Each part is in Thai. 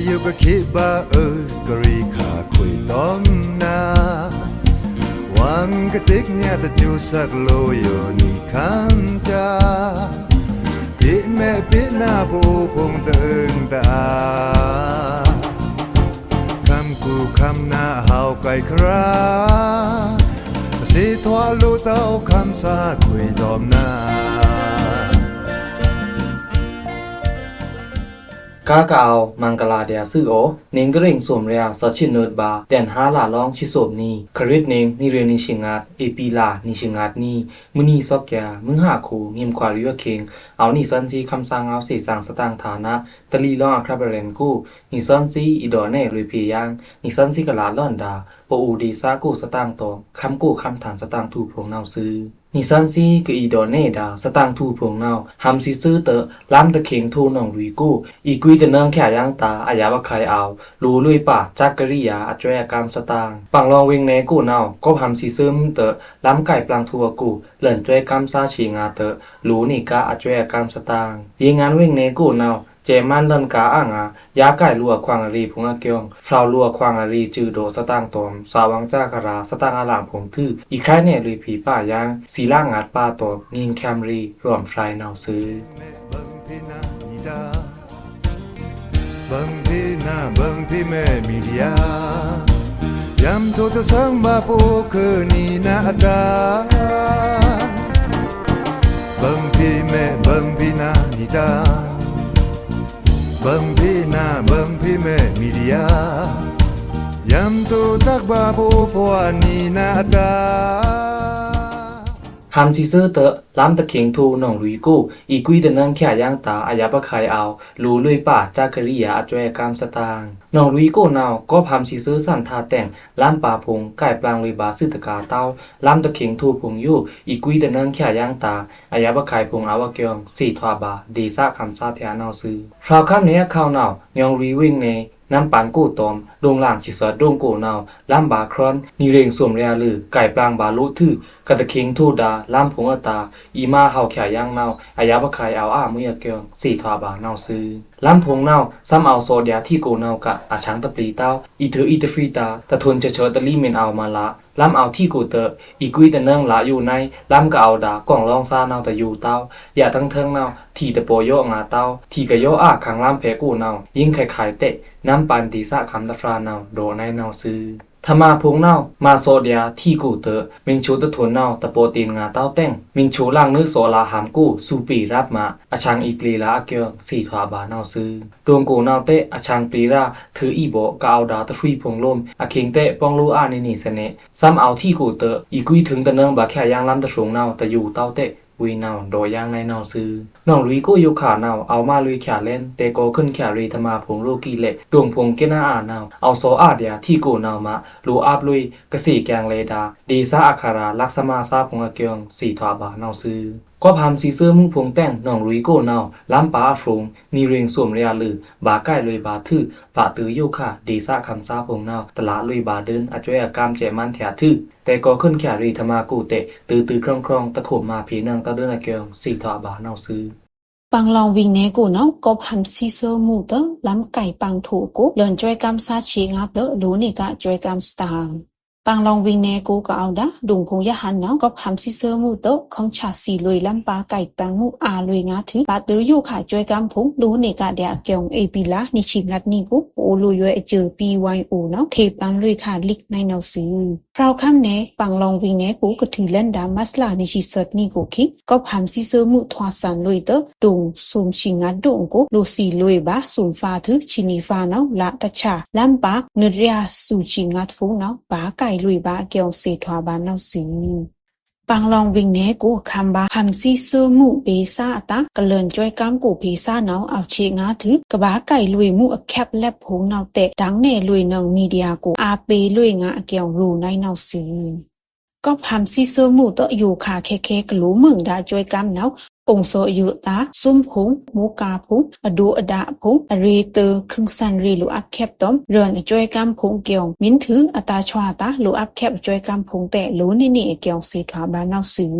อยู่ก็คิดบ้ากรีขาคุยต้องนาหวังกระติกเนี่ยแต่จูสักโลอยู่นี่ข้างจาปิดแม่ปิดหน้าผู้พงตึงตาคำกูคำหน้าเฮาไกลคราสิทวาลูเต้าคำสาคุยดอมนากากาเอามังกลาเดียซื่อโอเนิงก็เร่งสวมเรียสชินเนิร์ดบาแดน5หลาล้องชิโสมนีคริตเนิงนิเรนิชิงัดเอปีลานิชิงัดนีมุนีซอกแกมึงหาคูเงียมควาริวเคงเอานิซันซีคำสั่งเอาสีสังสตางฐานะตะลีล้องอัครบเรนกูนิซันซีอีดอเน่ลุยเพียงนิซันซีกลาล่อนดาปอูดีซากูสตางตองคำกูคำฐานสตางถูกพงเนาซื้อนิซันซีคืออีดอเน่ดาสตางทูพงเนาฮัมซิซื้อเตอล้ำตะเข็งทูนองรุยกูอีกุยเตเนิงแข่ยังตาอายาบะไคเอารูลุยป่าจักกริยาอจวยกรรมสตางปังลองเวงเนกูเนาก็ฮัมซิซื้อมเตอล้ำไก่ปลางทัวกูเหลินจวยกรรมซาชิงาเตอรูนี่กาอจวยกรรมสตางยิงงานเวงเนกูเนาเจมันเลินกาอ่างายาไก่ลัวควางอารีพงอาเกียงฟลาวลัวควางอารีจือโดสตางตอมสาวังจ้าคาราสตางอาหลางผงทื่ออีกครั้งเนี่ยลุยผีป่ายางสีล่างอาดป้าตอมยิงแคมรีรวมฟลายนาวซื้อบังพี่นาบังพี่แม่มีเดียยำตัวจะสังบาปูคือนี่นาดาบังพี่แม่บังพี่นานิดาบังพี่นาบังพี่แม่มีเดียยำตัวตักบาปูพวานีนาดาฮัมซิซื้อเตอล้ำตะเข็งทูหนองลุยกูอีกุยเตนังแข่ย่างตาอายาปะไคเอารูลุยป่าจากกริยาอจวยกรรมสตางหนองลุยกูนาวก็ฮัมซิซื้อสั่นทาแต่งล้ำป่าพงไก่ปลางลุยบาซื้อตะกาเต้าล้ำตะเข็งทูพงยู่อีกุยเตนังแข่ย่างตาอายาปะไคพงอาวะเกียงสี่ทวาบาดีซาคำซาเทียนาวซื้อฟราวข้ามเนี้ยข้าวนาวยองรีวิ่งเนน้ำปานกู้ตอมดงล่างชิสอดดงโกนาวล้ำบาครอนนิเรงสวมเรียลือไก่ปลางบาลุทื่อกะตะเค็งทูดาล้ำผงอตาอีมาเฮาแข่ย่างนาวอายาบะไคเอามือเกียงสี่ทวาบานาวซื้อล้ำผงนาวซ้ำเอาโซเดียที่โกนาวกะอาชังตะปลีเต้าอีเธออีตฟรีตาตะทนเฉตะลี่เมนเอามาละล้ำเอาที่กูเตออีกุยตะเนิงละอยู่ในล้ำก็เอาดากล่องรองซานาวตะอยู่เต้าอย่าทั้งเทิงนาวที่ตะโปโยงาเต้าที่กะโยขังล้ำเพกูนาวยิ่งไข่เตะน้ำปันดีซะคำตะฟรานาวโดในนาวซื้อธรรมาพงเนามาโซเดียที่กูเตอมิงชูตะทนเนาตะโปตีนงาเต้าแต่งมิงชูล่างนึกโซลาหามกูสูปีรับมาอาชังอีปลีลาเกียงสี่ทวาบานาวซื้อดวงกูนาวเตะอาชังปลีราถืออีโบกเอาดาตะฟรีพงลมอาเคิงเตะปองลูอานินิเสเนซ้ำเอาที่กูเตออีกุยถึงตะเนิงบาแค่ย่างล้ำตะสงเนาตะอยู่เต้าเตะวีนาวโดยย่างในนาวซื้อน้องลุยก็อยู่ขานาวเอามาลุยแขเล่นเตโกขึ้นแขรีธรรมาผงโลกีเละดวงพงเกนาอนาวเอาโซอาเดียที่กูนาวมาลูอาบลุยกสีแกงเลดาดีซาอาคาราลักษมาซาพงอเกียงสี่ทวาบานาวซื้อก็พามซีเซอร์มุ่งพงแต่งน้องลุยโกนาวล้ำป่าฟงนีเรงสวมเรียลือบาใกล้ลุยบาทื่อปะตือโยค่ะดีซาคำซาพงนาวตลาลุยบาเดินอจวยกรรมเจมันแถทื่อแต่ก็ขึ้นแขรีธรรมากูเตะตือครองตะขบมาผีนางตะเดินอเกียงสี่ทวาบานาวซื้อปังลองวิ่งเนกูเนาะก็พัมซีเซอร์มูเตอล้ำไก่ปังถูกูเลินจอยกรรมซาชิงาเตอดูนี่กะจอยกรรมสตางปังลองวิ่งเนกูก็เอาดะดุงพงยะหันเนาะก็พัมซีเซอร์มูเตอของชาสีลุยล้ำปลาไก่ปังมูอาลุยงาถือปาตืออยู่ค่ะจอยกรรมพงดูนี่กะเดียเกียงเอปีละนิชิงัดนี่กูโอลุยเวเจอปีไวโอเนาะเทปังลุยค่ะลิกในแนวซื้อพราวค่ำเนปังลองวิ่งเนกูก็ถือเล่นดามัสลานิชิเซตนี่กูคิก็พัมซีเซอร์มูทวาสันลุยเตอดุงซุมชิงัดดุงกูลูซีลุยบาซุมฟาถือชินีฟาเนาะละตะชาล้ำปาเนเรียสูชิงัดฟูเนาะปาไก่ลุยบาเกียวเสทวาบานเอาสิปังลองวิ่งเนกูคำบาฮัมซีเซอร์มูเบซาตากะเลินจอยกามกูเพซาเนาเอาเชงาถือกะบาไก่ลุยมูแคบแลบผงเนาเตะดังเนลุยเนามีเดียกูอาเปลุยงาเกียวรูในเนาสิก็พัมซีเซอร์มูตอยู่ค่ะเคกะลูมึงดาจอยกามเนาองโซยุตาซุ่มพงมูกาพงอดูอดาพงอรีเตอร์ครึ่งสันรีลูอัพแคบตอมเรือนจอยกามพงเกียวมินถืออตาชวาตาลูอัพแคบจอยกามพงแต่ลูนี่เกียวเสถาบานเอาซื้อ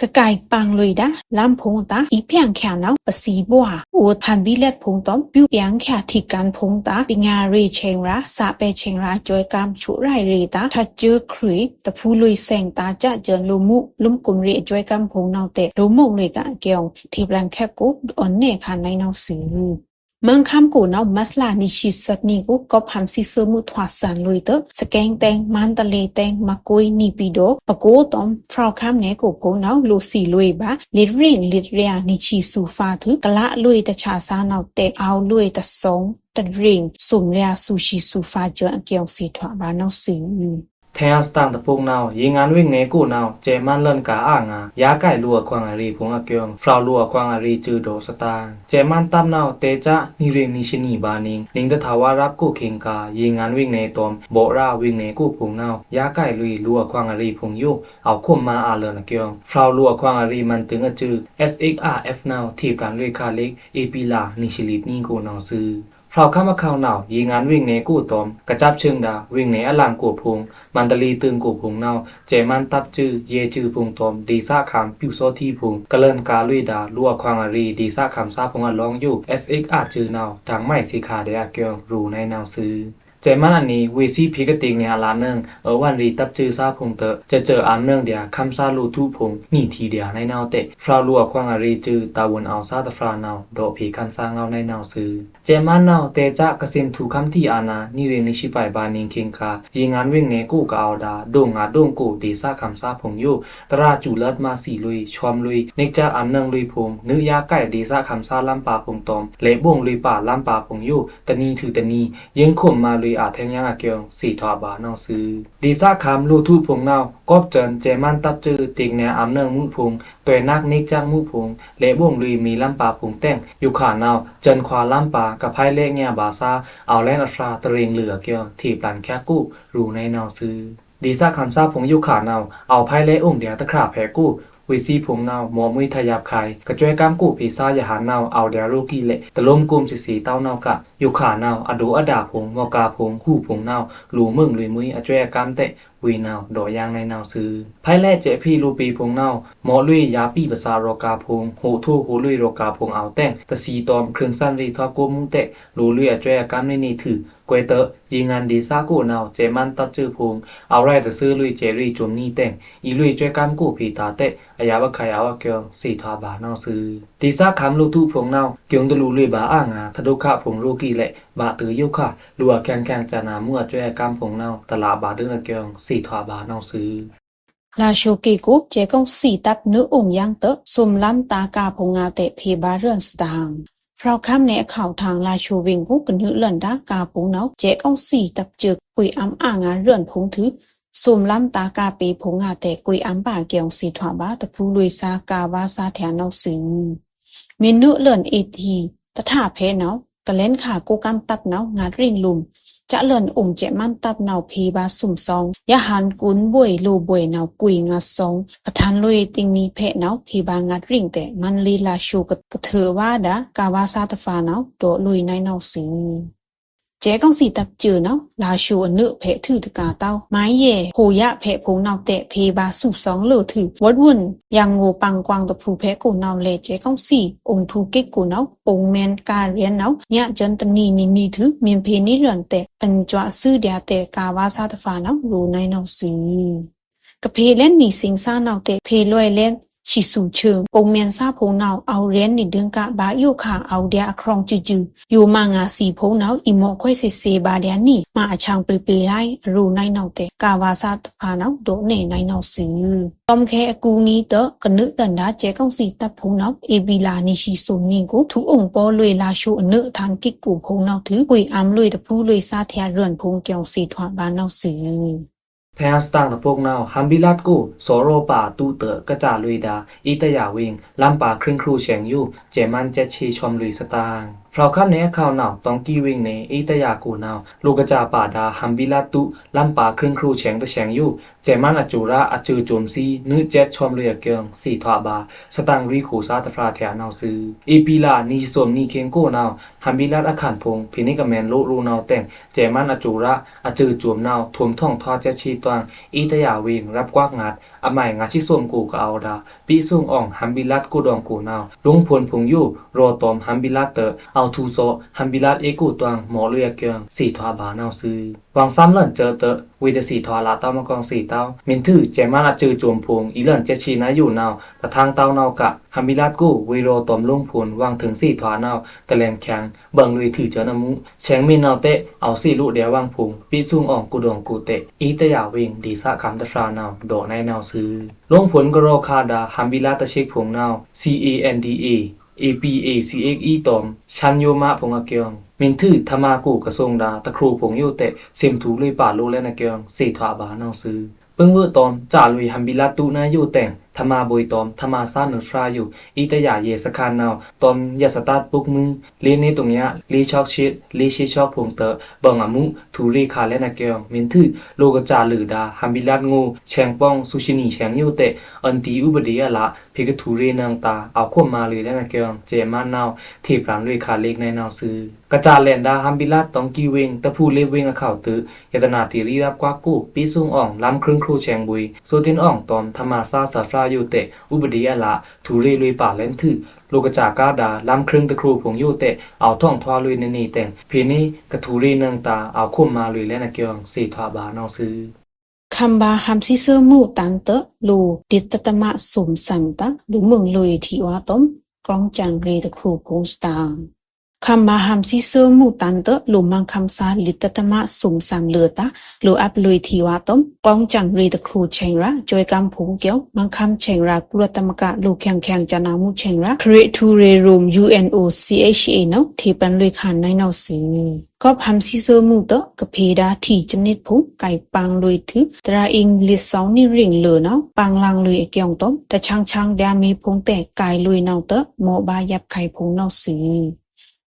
กะไก่ปังเลยดะลำพงตาอีเพียงแค่น้องปะสีบัวอูดพันบิเลตพงต้อมปิ้วเปียงแค่ที่การพงตาปิงาเรเชงระสาเปเชงระจอยกามชุไรเรตาถ้าเจอครุยตะพูลุยแสงตาจะเจอลูมุลุ่มกุมเรจอยกามพงนาวเตะลูมุเลยกะเกียวที่แปลงแค่กุอ่อนเนค่ะในนาวสือมังคำกูนาวมัสลานิชิสัตนีกูก็พามซิเซมุทวาสันลุยเตสแกงแตงมันตะเลแตงมากุยนีปีโดปะโกตอมฟราวคำเนกูโกนาวลูซีลุยบะลิดริงลิดเรียนิชิสูฟาถือกะละลุยตะชาซานาวเตเอาลุยตะสงตะริงสุมเรียซูชิสูฟาเจอเกียวสีถวบานาวสือแทนสตางตะพงนาวยิงงานวิ่งเนกูนาวเจมันเลินกาอ่างายาไก่ลัวควางอารีพงอาเกียงฟราวลัวควางอารีจือโดสตางเจมันตับนาวเตจะนิเรนิชนีบานิงนิงตะทาวารับกูเข่งกายิงงานวิ่งเนตอมโบราวิ่งเนกูพงนาวยาไก่ลุยลัวควางอารีพงยุเอาคุมมาอาเลินอาเกียงฟราวลัวควางอารีมันตึงอจือ SXRF นาวทีปรันลุยคาเล็กเอปิลานิชลิตนิงกูนาวซือฟราวข้ามาข่าวนาวยิงงานวิ่งเนกู้ตอมกระจับเชิงดาวิ่งเนอลามกูพงมันตะลีตึงกูพงนาวเจมันตับจือเยจือพงตอมดีซ่าคำปิวโซทีพงกะเลินกาลุยดาลัวควางอารีดีซ่าคำซาพงอลองอยู่ SXR จือนาวดังไม่สีขาเดียเกียงรูในนาวซื้อเจมันอันนี้วีซีพิกติงเนี่ยลาเนึงวันรีตับจือซาพงเตจะเจออันเนึงเดียคำซาลูทูพงนี่ทีเดียในนาวเตฟราวลัวควางอารีจือตาวนเอาซาตฟรานาวโดผีคำซาเงาในนาวซื้อเจมันนาวเตจะกสิมถูคำที่อานานี่เรนิชิไปบานิงคิงคายิงงานวิ่งเนกูกเอาดาดงอาดงกูดีซาคำซาพงอยู่ตราจูเลิศมาสีลุยชอมลุยนิกจะอันเนึงลุยพงนึกยาไก่ดีซาคำซาลำปาพงตอมเละบ่งลุยป่าลำปาพงอยู่ตะนีถือตะนียังข่มมาลุยอาแทงยังอาเกียงสีทอบานาวซื้อดีซาคำลูทูพงนาวกอบเจินเจมันตับจือติงแนอันเนึงมุพงตัวนักนิกจังมุพงเละบ่งลุยมีลำปาพงแต่งอยู่ขานาวเจินควาลำปากับไพ่เละแง่บาซาเอาแลนอัฟราตะเรงเหลือเกียวที่ปลันแค่กู้รูในนาวซื้อดีซาคำซาพงอยู่ขานาวเอาไพ่เละองเดียตะขาแพ้กู้วิซีพงนาวหมอมุยทยาบไข่กระจ้วยกามกูปีซายาหานาวเอาเดียรูกีเละตะล้มกุมสีเต้านาวกะอยู่ขานาวอดูอดาพงงอกาพงคู่พงนาวลูมึงลุยมุยอจ้วยกามเตะวีนาวดอยางในนาวซื้อไพ่แล่เจพี่ลูปีพงนาวหมอลุยยาปีภาษาโรกาพงโหทูโหลุยโรกาพงเอาแต่งตะซีตอมเครื่องสั้นรีทอกุมุงเตะลูลุยอจ้วยกามในนี่ถือกวยเตอยิงงานดีซากูนาวเจมันตับจื้อพงเอาไรตะซื้อลุยเจรีจุมนี่แต่งอีลุยจ้วยกามกูปีตาเตะอายาบะไข่เอาเกียงสีทาบานาวซื้อดีซาคำลูทูพงนาวเกียงตะลูลุยบาอ่างาทะดุขะพงโรกีเละบาตือยุค่ะลัวแกงจานามั่วจ้วยกามพงนาวตลาบาดึงเกียงสีทาบานาวซื้อลาโชกีกุเจกงสีตับเนื้อองยังเตสุมล้ำตากาพงอาเตเพบาเรือนสตางเพราะคำในข่าวทางลาโชวิงกุกนึกเลินดากาพงเนาเจกงสีตับเจอกุยอ้ำอ่างาเรือนพงถือสุมล้ำตากาเปพงอาเตกุยอ้ำป่าเกียงสีถวบาตะพูลุยซากาวาซาแถนเอาสือเมนุเลินเอทีตะถาเพเนากะเล่นขากูกันตับเนางาดริงลุมจะเลินองเจมันตับเนาพีบาสุ่มซองยะหันกุนบ่วยลูบ่วยเนากุยงาซองกะทันลุยติงนี้เพเนาพีบางาดริ่งแต่มันลีลาชูกะเธอว่าดากาวาซาตฟาเนาโดลุยในเนาสือเจ๊กองสีตับจือเนาลาชูอนึเพถือตะกาเต้าไม้เย่โหยะเพพงเนาเตะเพบาสุ่มซองเลือถือวัดวุ่นยังโงปังกวางตะพูเพกูเนาเลเจ๊กองสีองทูกิกกูเนาปงแมนกาเรียนเนาญะจันตนีนี่ถือเมียนเพนี่เรือนเตะอันจวะซื้อเดียเตะกาวาซาตฟาเนารูในเนาสือกะเพเล่นนี่สิงซาเนาเตะเพลวยเล่นชิสูเชิงปงเมียนซาพงเนาเอาเรียนนี่เดืองกะบาอยู่ขาเอาเดียครองจืออยู่มางาสีพงเนาอีหมอค่อยเซบาเดียนี่มาอาช่างปลีไล่รูในเนาเตกาวาซาตฟาเนาโดเนในเนาสือตอมแค่กูนี้เตกะนึดันดาเจกองสีตับพงเนาเอบิลานิชิสุนิงกูทุองปอลุยลาชูอนึทานกิกกูพงเนาถือกุยอำลุยตะพูลุยซาแทเรือนพงเกียวสีถวบานเนาสือแทนสตางตะพวกนาวฮัมบิลัดกูโซโรป่าตูเตอกระจาลุยดาอิตยาวิงลำป่าครึ่งครูเฉียงยู่เจมันเจชีชอมลุยสตาง ฟราวคันเนข่าวนาวตองกีวิงเนอีตยากูนาวลูกจาป่าดาฮัมบิลาตุลัมปาครึ่งครูแฉงตะแฉงอยู่เจมันอจูระอจือโจมซีนึเจ็ดชอมเลียเกียงสี่ทวาบาสตังรีขูซาตฟราแถวนาวซืออีปีลานีสมนีเคงโกนาวฮัมบิลาอขันพงพินิกแมนโลรูนาวแต่งเจมันอจูระอจือโจมนาวถมท่องทอเจชีตวางอีตยาวิงรับกวากงัดอใหม่งาชิสมกูก็เอาดาปีซุงอ่องฮัมบิลัดกูดองกูนาวลุงพลพงยู่รอตอมฮัมบิลัดเตอเอาทูโซฮัมบิลัดเอกูตวงหมอเลียเกียงสี่ทวาบานาวซือวางซ้ำเลิ่นเจอเตอวิเดสีทวาลาเต้ามากองสี่เต้ามินทื่อเจมันอจือโจมพงอีเลิ่นเจชีนาอยู่นาวแต่ทางเต้านาวกะฮัมบิลัดกูวิโรตอมลุงพลวางถึงสี่ทวานาวตะแลงแข็งเบิ่งลุยถือเจอนามุแฉงมินนาวเตะเอาสี่ลูกเดียววางพงปีซุงอ่องกูดองกูเตะอีตยาวิงดีสะคำตะฟรานาวโดในนาวซือลงผลกรอคาดาฮัมบิลาตะเชกพงนาว CANDA APACXE ตอมชันโยมะพงอเกียงมินทื่อธรรมากูกระทรวงดาตะครูพงโยเตะเซมถูลุยป่าลูและนะเกียงสี่ทวาบานาวซือเปิ้งเวอตอมจ่าลุยฮัมบิลาตุนาโยแต่งธรรมาบอยตอมธรรมาซาเนฟราอยู่อีตยาเยสคานาวตอมยาสตาร์ปุกมือเลนในตรงเนี้ยลีช็อกชิดลีชิช็อกพงเตอบังอามุทูรีคาและนะเกียงมินทื่อโลกจ่าลือดาฮัมบิลาดงูแฉงป้องซูชินีแฉงโยเตะอันตีอุบดีอะละเพกทูรีนางตาเอาควบมาเลยและนะเกียงเจมานนาวที่ปรามลุยคาเล็กในนาวซือกระจาแลนดาฮัมบิลาดตองกีเวงตะพูเลเวงอะข่าวตือยตนาตีรีรับกว่ากูปีซุงอ่องล้ำครึ่งครูแฉงบุยโซตินอ่องตอมธรรมาซาซาฟราโยเตะอุบดีอะละทูเรลุยป่าเล่นถือโลกจากาดาล้ำครึ่งตะครูผงโยเตะเอาท่องทวาลุยในนี่แต่งเพนี้กะทูเรนางตาเอาควบมาลุยและนะเกียงสี่ทวาบานาวซือคำบาฮัมซิเซอร์มูตันเตอลูดิตตมะสมสันตะดูเมืองลุยที่ว่าต้มกรองจังเรตะครูพงสตางคำบาฮัมซิเซอร์มูตันเตอลูมังคำซาลิตตมะสมสันเลือตะลูอับลุยที่ว่าต้มกรองจังเรตะครูเชงระจอยกำผงเกียวมังคำเชงระกุรตมกะลูแข็งแข็งจานามุเชงระครีทูเรรูม UNOCHA เนาะที่เป็นลุยขันในนอสีก็พัมซิเซอร์มูเตกะเพดาที่จนิดผงไก่ปังลุยถือตราอิงลิสองนี่ริงเหลือเนาะปังลังลุยเกียงต้มแต่ช่างดามีผงแต่ไก่ลุยเนาเตโมบายับไข่ผงเนาสี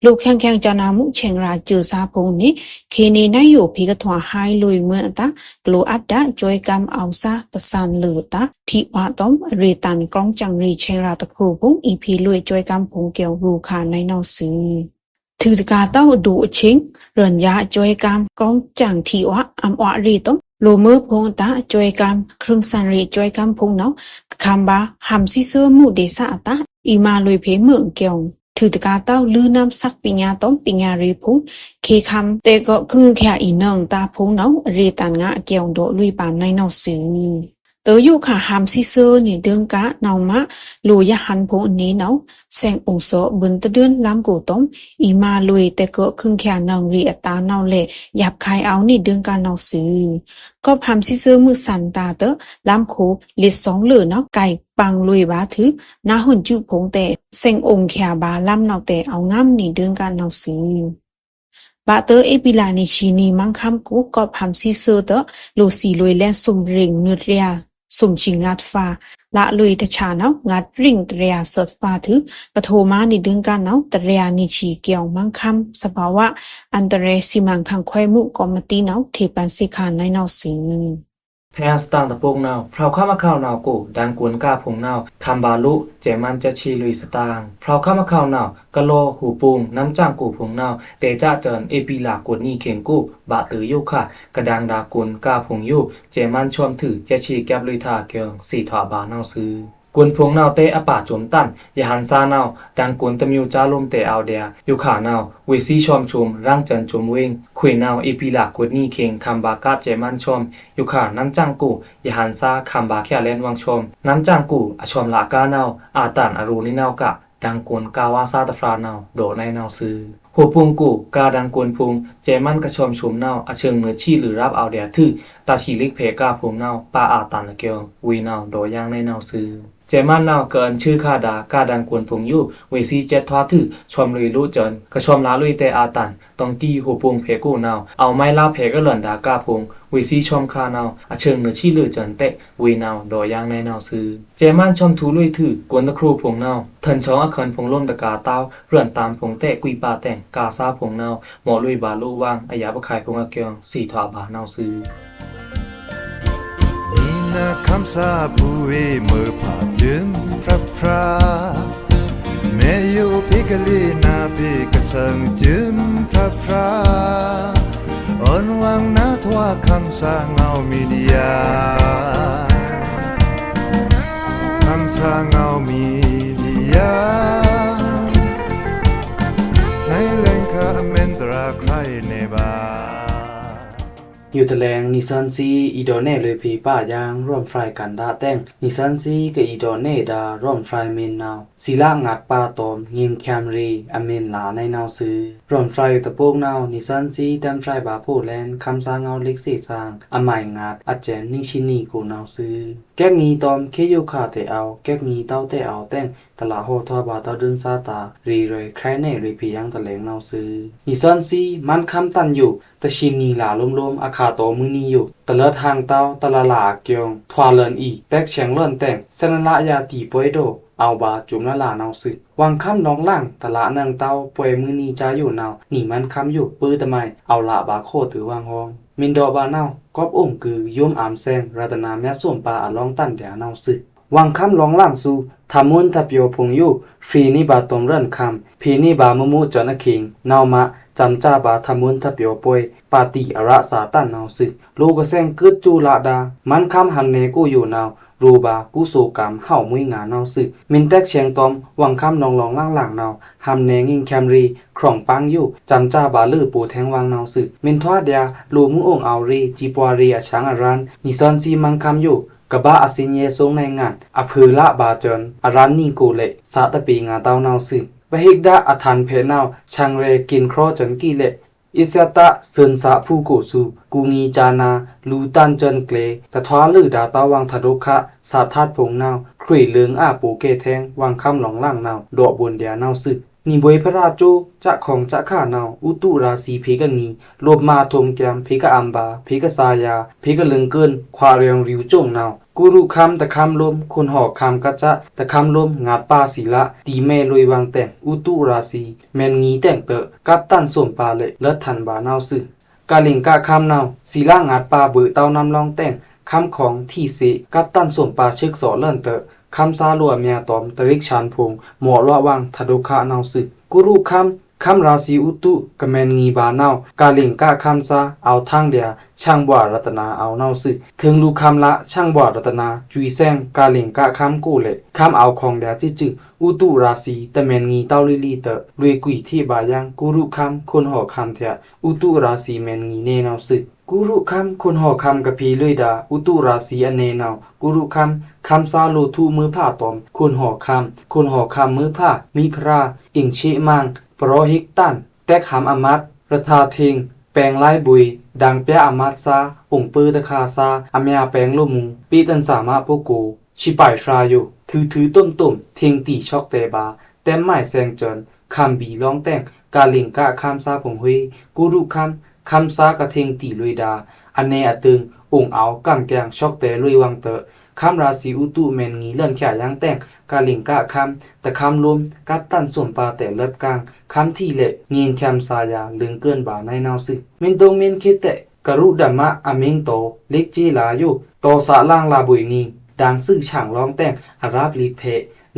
ลูกแข็งจานามุเชงราเจอซาพงนี้เคนีนายอยู่พีกะถวาไฮลุยเมื่อตากลัวอับดาจอยกำเอาซาตะซานเหลือตาที่ว่าต้มเรตันกล้องจังรีเชงราตะครูพงอีพีลุยจอยกำผงเกี่ยวรูคาในนอสีถือกาเต้าดูชิงเรือนยาจอยกามกองจังที่ว่าอัมวะรีต้มโลมือพงตาจอยกามครึ่งสันรีจอยกามพงเนาะคำบาฮัมซิเซอร์มูเดซาตาอีมาลุยเพเมืองเกียวถือกาเต้าลือน้ำสักปิญญาต้มปิญญารีพงเคคำแต่ก็ครึ่งแค่อีนึงตาพงเนาะเรตันงะเกี่ยวโดลุยปานในนอสือเตออยู่ค่ะฮัมซิเซอร์นี่เดืองกะเนามาลูยหันพงนี้เนาะแสงองโซบึนตะเดือนล้ำกูต้มอีมาลุยแต่ก็ครึ่งแค่นางรีอัตาเนาเละหยับคายเอานี่เดืองกะเนาสือก็ฮัมซิเซอร์มือสันตาเตอล้ำโคลิสองเหลือเนาะไก่ปังลุยบาถือนาหุ่นจุพงแต่แสงองแค่บาล้ำเนาแต่เอาง่ำนี่เดืองกะเนาสือบาเตอเอปิลานิชินีมังคำกูก็ฮัมซิเซอร์เตอโลสีลุยแลสุมริงเนื้อเรียสมชิงงัดฟ้าละลุยตะชาเนางัดริ่งตระยาเสิร์ฟฟ้าถือปะโทมาในดึงกันเนาตระยานิชีเกี่ยวมังคำสภาวะอันตรายสิมังคังควายมุกอมตีเนาเทปันสิคานในนอสิงแทนสตางตะโปงนาวพราวข้ามาข้าวนาวกูดังกวนก้าพงนาวคำบาลุเจมันจะชีลุยสตางพราวข้ามาข้าวนาวกะโลหูปุงน้ำจ้างกูพงนาวเตจ้าเจินเอปีลากวนนี่เข่งกูบะตือยุค่ะกระดังดากวนก้าพงยุเจมันชวมถือเจชีแก็บลุยทาเกียงสี่ถวาบานาวซื้อกวนพงนาวเตอป่าโจมตันยาหันซานาวดังกวนตะมิวจ้าลมเตเอาเดียอยู่ขานาวเวซีชอมชุมร่างจันชมเวงคุยนาวเอปีลากวนนี่เข่งคำบากาเจมันชอมอยู่ขาน้ำจ้างกูยาหันซาคำบาแค่เล่นวังชมน้ำจ้างกูอชอมลากานาวอาตันอรูนินาวกะดังกวนกาวาซาตฟรานาวโดในนาวซื้อหัวพุงกูกาดังกวนพุงเจมันกระชอมชุมนาวอเชิงเหนือชี้หรือรับเอาเดียทื่อตาชีลิกเพกาพุงนาวปาอาตันละเกียววีนาวโดย่างในนาวซื้อ เจมันนาวเกินชื่อคาดากาดังกวนพงอยู่เวซีเจ็ดทอถือชอมลุยรู้เจินกระชอมลาลุยแต่อาตันต้องตีหูพงเพกูนาวเอาไม้ลาเพก็หล่นดากาพงเวซีชอมคานาวอาเชิงเนือชี้ลือเจินเตะเวนาวดอยางในนาวซื้อเจมันชอมทูลุยถือกวนตะครูพงนาวทันช้องอคันพงล่มตะกาเต้าเรื่อนตามพงเตะกุยปาแต่งกาซาพงนาวหมอลุยบาลูว่างอายาบะขายพงอาเกียงสี่ทอบานาวซื้อนาคำสาบูเอเมื่อผ่าจึงพระพราแม่อยู่พิกลีนาพิกสังจึงพระพราอ่อนวางนาทว่าคำสาเงามีเดียคำสาเงามีเดียในแหล่งคาเมนตราใครในบ้าอยู่ตะแลงนิสันซีอีดอเน่เลยพีป้ายางร่วมไฟกันดาแต้งนิสันซีกับอีดอเน่ดาร่วมไฟเมนนาวศิลางัดป้าตอมยิงแคมรีอเมนหลาในนาวซื้อร่วมไฟตะโปกนาวนิสันซีเต็มไฟบาโพแลนคำสางเอาเล็กสีสร้างอใหม่งัดอาเจนนิชินีกูนาวซื้อแก๊กงีตอมเคโยคาเตเอาแก๊กงีเต้าเตเอาแต้งตลาโฮทอบาตาดึงซาตารีเรใครเน่รีพียังตะแลงนาวซื้อนิสันซีมันคำตันอยู่ตะชินีหลาลมๆอาคาโตมือนีอยู่ตะเลิดทางเต้าตะละหลาเกียงทวาเลินอีแตกเฉียงเลินแต่งสนละยาตีป่วยโดเอาบาจุมละลานาวสึกวางคำน้องล่างตะละนางเต้าป่วยมือนีจาอยู่นาวหนีมันคำอยู่ปื้อตะไมเอาละบาโคถือวางห้องมินดอบานาวกอบองคือโยมอามแซงรัตนาแม่ส่วนปาอลองตั้นเดียนาวสึกวางคำร้องล่างสู่ทามุนทับโยพงอยู่ฟรีนี่บาตมเริ่นคำพีนี่บามมุจอนคิงนาวมะจำจ้าบาทามุนทับโยป่วยปาติอระสาตันนาวสึกลูกแซงกึดจูลาดามันคำหันเนกูอยู่นาวรูบากูโซกามเฮามุยงานาวสึกมินแตกเชียงตอมวังคำนองลองล่างหลังนาวหำเนงิงแคมรีคร่องปังอยู่จำจ้าบาลือปูแทงวังนาวสึกมินทวาเดียลูมุงองเอารีจีปวารีอช้างอารันนิซอนซีมังคำอยู่กะบะอสินเยทรงในงานอพือละบาเจินอารันนิงกูเลสาตะปีงาเต้านาวสึกวะฮิกดาอทันเพนาวชังเรกินครอจนกีเลอิสยาตะเซินสะผู้โกสูกูงีจานาลูตันเจินเกลตะทวาลือดาตาวังทะดุคะสาทัดพงนาวครุยเลืองอาปูเกแทงวางคำหลงล่างนาวดอกบนเดียนาวสึกนิบวยพระราโจจะของจะข้านาวอุตุราศีเพกนีโลบมาทมแกมเพกอัมบาเพกสายาเพกเลืองเกินควาเรียงริวจงนาวกูรุคำตะคำลมคนหอกคำกัจจะตะคำลมงาปาศิละตีแม่ลอยวางแต่งอุตุราศีแมนงีแต่งเตอกับตันส่วนปาเลเลิศทันบานาวสึกาลิงกาคำนาวศิละงาปาเบือเต้านำลองแต่งคำของที่เสกับตันส่วนปาเชิกสอเลิ่นเตอคำซาลัวเมียตอมตริกชานพงหมอละวังทะดุคะนาวสึกูรุคำราศีอุตุกะแมนงีบานาวกาลิงกาคำซาเอาทางเดียช่างบวารัตนาเอานาวสึถึงลูคำละช่างบวารัตนาจุยแซงกาลิงกาคำกูเลคำเอาของเดียที่จึงอุตุราศีตะแมนงีเต้าลิลีเตลุยกุยที่บายังกูรุคำคนหอคำเถะอุตุราศีแมนงีเนนาวสึกูรุคำคนหอคำกะพีลุยดาอุตุราศีอเนนาวกูรุคำซาโลทูมือผ้าตอมคนหอคำมือผ้ามีพระอิงชิมังปรหิกตันแตกหามอมัดระทาทิงแปลงไล่บุยดังเปียอมัดซาองปือตะคาซาอเมียแปลงโลมุงปีตันสามารถพวกกูชิป่ายชราอยู่ถือต้มเทงตีช็อกเตบาแต้มไม้แซงจนคำบีร้องแต่งกาลิงกะคำซาผงหุยกูรุคำซากะเทงตีลุยดาอันเนอตึงองเอากำแกงช็อกเตลุยวังเตอคำราศีอุตุเมนงีเลื่อนแข่ยังแต่งกาลิงกะคำแต่คำลมกับตันส่วนปาแต่เล็บกลางคำที่เละงีนแคมสายาเลืองเกินบาในนาวซึเมนตงเมนคิดแต่กรุดามะอเมงโตเล็กจีลาอยู่โตสะล่างลาบุยนีดังซึ่งช่างร้องแต่งอาราบลีเพ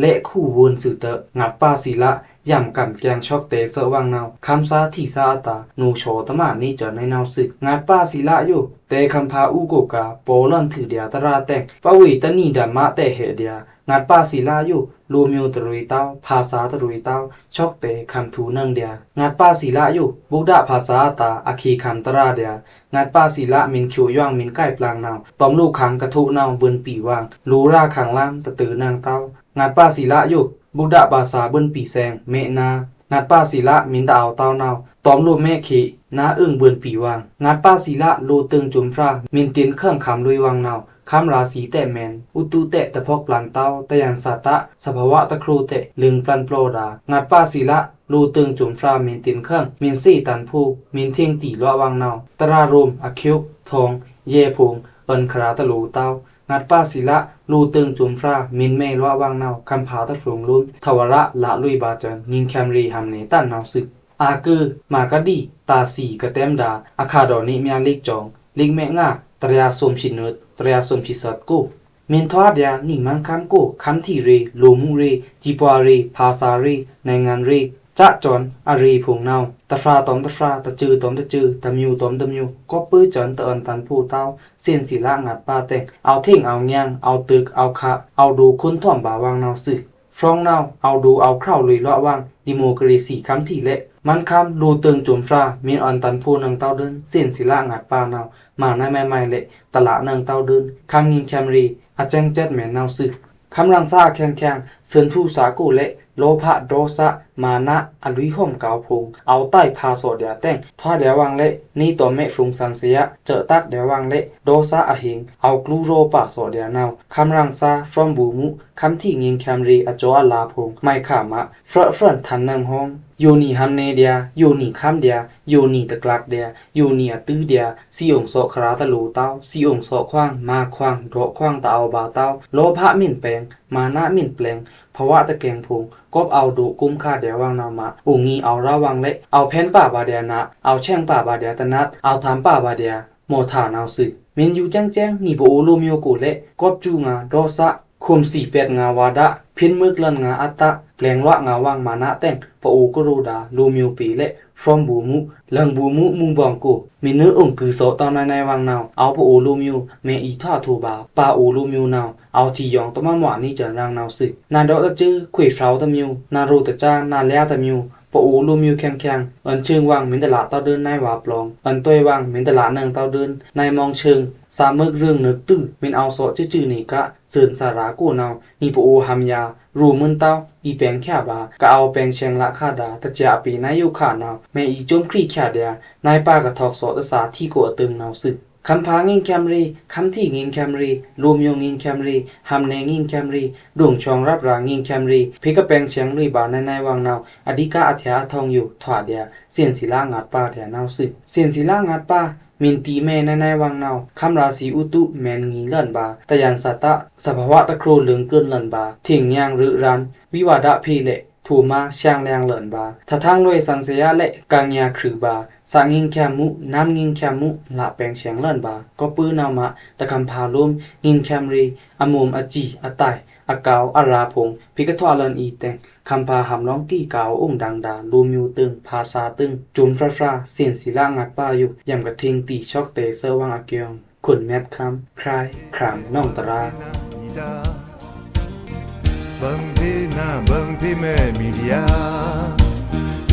และคู่วนสื่อเตงัดปาศิละย่ำกันแกงช็อกเตเสวังนาวคำซาที่ซาตานูโชตมานี่จอในนาวซึงัดปาศิละอยู่แต่คำพาอุโกกาโปลอนถือเดียตราแต่งปะวิตนีดามะแต่เหเดียงัดปาศิละอยู่โลมิโอตรุยเต้าภาษาตรุยเต้าช็อกเตคำทูนังเดียงัดปาศิละอยู่บุกดาภาษาตาอคีคำตราเดียงัดปาศิละมินคิวย่างมินใกล้ปลางนาวตอมลูกขังกระทุนาวเบินปีวางรูราขังล่ามตะตือนางเต้างัดปาศิละอยู่บุดาภาษาเบิ้นปีแซงเมนางัดป้าศิละมินตาเอาเต้านาวตอมลูกแม่ขีนาอึ้งเบิ้นปีวางงัดป้าศิละโลตึงจุมฟรามินเตียนเครื่องคำลุยวางนาว คำราศีแต่แมนอุตุเตะตะพกปลันเต้าตะยันสาตะสภาวะตะครูเตะลึงปลันโปรดางัดป้าศีละรูตึงจุมฟรามินตินเครื่องมินซี่ตันผู้มินเทียงตีล้อวังเนาตรารมอคิวทองเยพุงเอินคราตะลูเต้างัดป้าศีละรูตึงจุมฟรามินเมล้อวังเนาคำผาตะฝรุงลุ่มทวระละลุยบาจันยิงแคมรีฮัมเนตันเนาศึกอากือมากะดีตาสีกะเต็มดาอาคาดอนิเมียลิกจองลิกแมง่าตรยาสมชินเนตตรยาสมชิสัตกูมินทอดยานิ่งมันคำกูคำที่เรลูมุเรจีปวาเรภาษาเรในงานเรจะจอนอารีผงเนาตะฟราตอมตะฟราตะจือตอมตะจือตะมิวตอมตะมิวก็ปื้อจอนตะเอินตันผู้เต้าเส้นสีละงัดป้าแต่งเอาเท่งเอาแงงเอาตึกเอาคะเอาดูคุณท่อมบ่าวางเนาสึฟรองเนาเอาดูเอาคราวเลยเลาะวางดิโมกรีสีคำที่เละมันคำรูเติงจุมฟรามีอันตันผู้นังเต้าเดินเส้นสีละงัดป้าเนามาในใหม่ๆเละตละนังเต้าเดินคำยิงแคมรีอาจังเจ็ดแม่นเนาสึคำรังซาแข็งเสือนผู้สากูเละโลภะโดสะมานะอลุยห่มเกาพงเอาใต้พาโสเดียแต่งทอดเดียววังเละนี่ตัวเมฟรุงสันเสียเจอตักเดียววังเละโดสะอหิงเอากลูโรปะโสเดียนาวคำรังซาฟรอมบูมุคำที่ยิงแคมรีอโจอลาพงไม่ขามะเฟรเฟรนทันนังฮองยูนี่ฮัมเนเดียยูนี่คำเดียยูนี่ตะกลักเดียยูนี่อตื้อเดียสีองโสคราตะลูเต้าสีองโสขว้างมาขว้างโดขว้างตะเอาบาเต้าโลภะมิ่นแปลงมานะมิ่นแปลงภาวะตะแกงพงกบเอาดุกุ้มค่าเดียววังนามะอุงีเอาระวังเละเอาแผ่นป่าบาเดียนะเอาแช่งป่าบาเดียตะนัดเอาถามป่าบาเดียโมฐานเอาสึมินอยู่แจ้งนี่โบโอโลมิโอกูเละกบจูงาโดสะคุมสี่เป็ดงาวาดะพินมึกลันงาอัตตะแปลงละงาวังมานะแต่งปะโอกรูดาลูมิโอปีเละฟรอมบูมุเลิงบูมุมุงบองกูมินื้อองคือโสตอนในวังนาวเอาปะโอลูมิโอเมอีท่าทูบาปาโอลูมิโอนาวเอาที่ยองตะมาหวานี่จะรังนาวสึนาดอกตะจื้อขุยเฝ้าตะมิวนารูตะจ้านาแล้วตะมิวปะโอลูมิวแข็งอันเชิงวังมินตลาเต้าเดินในวาปลองอันต้วยวังมินตลาเนิงเต้าเดินในมองเชิงสามมึกเรื่องนึกตื้อมินเอาโสจื้อนี่กะเสินสารากูนาวนี่ปะโอหำยารูมึนเต้าอีแปงแค่บาก็เอาแปงเชียงละคาดาตะจะปีนายอยู่ขานาวแม่อีจมคลี่แค่เดียนายป้ากะทอกโสตสาที่โกตึงนาวสึคำพางิงแคมรีคำที่งิงแคมรีรวมยงงิงแคมรีฮัมเนงิงแคมรีดวงชองรับรางงิงแคมรีพิกะแปงเชียงลุยบาในวังนาวอดิกาอัธยาทองอยู่ถอดเดียเสียนศิลางัดป้าแถนาวสึเสียนศิลางัดป้ามินตีแม่ในวังนาวคำราศีอุตุแมนงีเลินบาตะยันสัตตะสภาวะตะโครเหลืองเกินเลินบาถิ่งยางหรือรันวิวาดะพีเละถูมาช่างแรงเหลินบาถ้าทั้งด้วยสังเสียและกางยาคือบาสางิงแคมุน้ำงิงแคมุละแปงเฉียงเลินบาก็ปื้อนามะตะคำพาลุมงิงแคมรีอมุมอจีอไตอากาวอาราพงพิกทวาลันอีแตงคำพาหำร้องกี้กาวองดังดาลูมิวตึงภาษาตึงจุมฟราเสียนศิลางัดป้าอยู่ยำกระทิงตีช็อกเตเซอร์วังอาเกียงขุนแมทคำคลายครามน้องตราบังพี่นาบังพี่แม่มีเดีย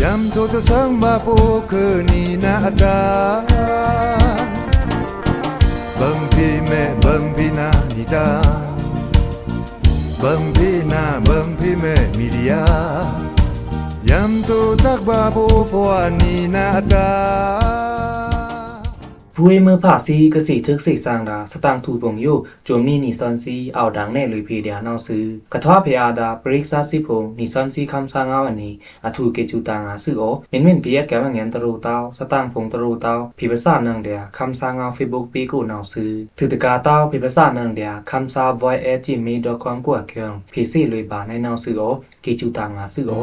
ยำโทษสังมาปูคือนี่นาดาบังพี่แม่บังพี่นาดีดาบังพี่นาบังพี่แม่มีเดียยำโทษตักบาปูปวานี่นาดาผู้มือผ่าซีกสีทึกสีสร้างดาสตางถูปงอยู่จวมนี่นิซอนซีเอาดังแน่เลยพีเดียนาวซื้อกระทว่าพยาดาปริกซาซิพงนิซอนซีคำสร้างเอาอันนี้อถูเกจูตางาซื้อโอเห็นเว้นเพียแกว่าเงินตรูเต้าสตางพงตรูเต้าพิภาษานังเดียคำสร้างเอาเฟซบุ๊กปีกูนาวซื้อถือตะกาเต้าพิภาษานังเดียคำสา voice@gmail.com กว่าเคียงพีซีเลยบาในนาวซื้อโอเกจูตางาซื้อโอ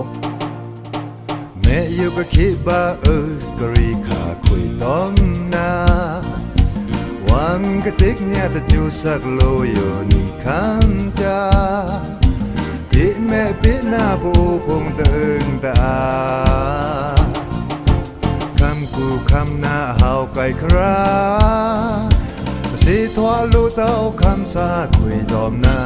แม่อยู่ก็คิดว่ากรีขาคุยต้องนาวังกะติกเนี่ยตะจูสักโลโยนี่คันจาปิแม่ปิหน้าปูพงตึงตาคำกูคำหน้าเฮาไกลคราสิทวาลูเต้าคำสาคุยดอมนา